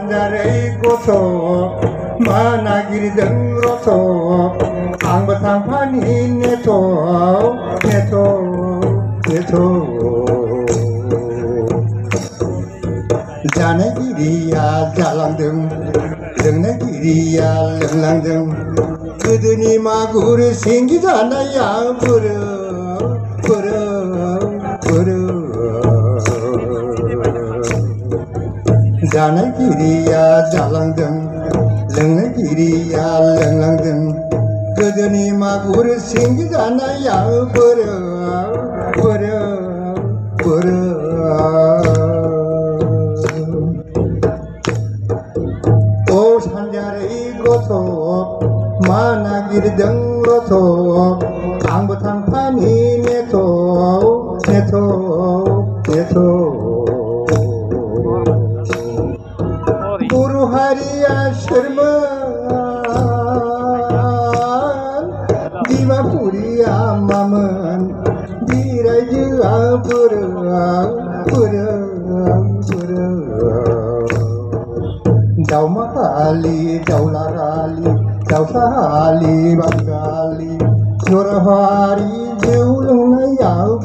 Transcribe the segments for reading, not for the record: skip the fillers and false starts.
자를 고소 만나기를 들어서 앙버상판이 내토 자네 길이야 잘랑등 등네 길이야 릉랑등 그드니 마구를 생기잖아야 자네 길이야 잘랑등 릉네 길이야 릉랑등 그드니 마구를 생기잖아야 오 산자를 이고서 만나기를 등로서 앙부탕판이 내토 부루하리야 셔먼 니마 부리야 맘은 니라이즈아 Jauh mahali, jauh larali, jauh sahali, bangali, surahari, jauh lunaya,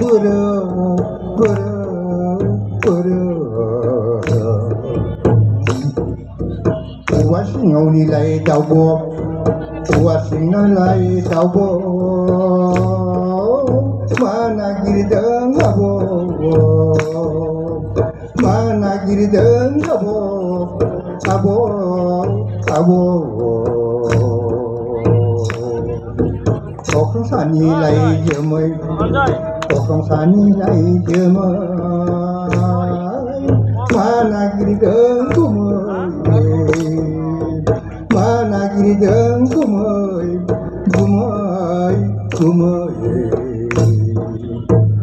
Uasing nilai jauh bo, uasing nilai jauh bo, mana girdeng abo, mana girdeng abo. Không sản nhi lấy giờ mới không sản nhi lấy giờ mới mà na ghi đơn của mời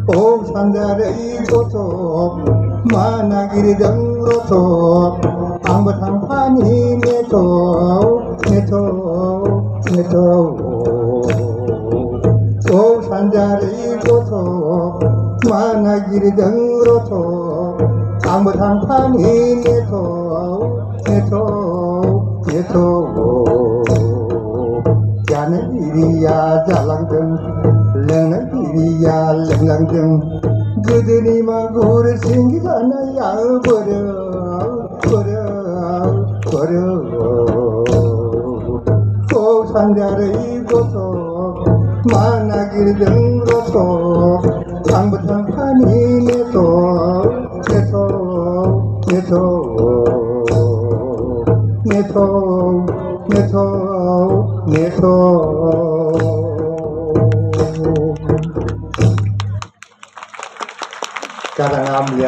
ô san ra đây có thọ mà na ghi đơn có thọ 앙버탕판이 내토 오 산자리 고토 만나기를 등으로토 앙버탕판이 내토 야는 이리야 잘랑등 랭는 이리야 랭랑등 그들이 마구를 생기잖아야 꼭 산자를 입고서 만나기를 등으로서 앙부탕판이 내토 Kadang-kadang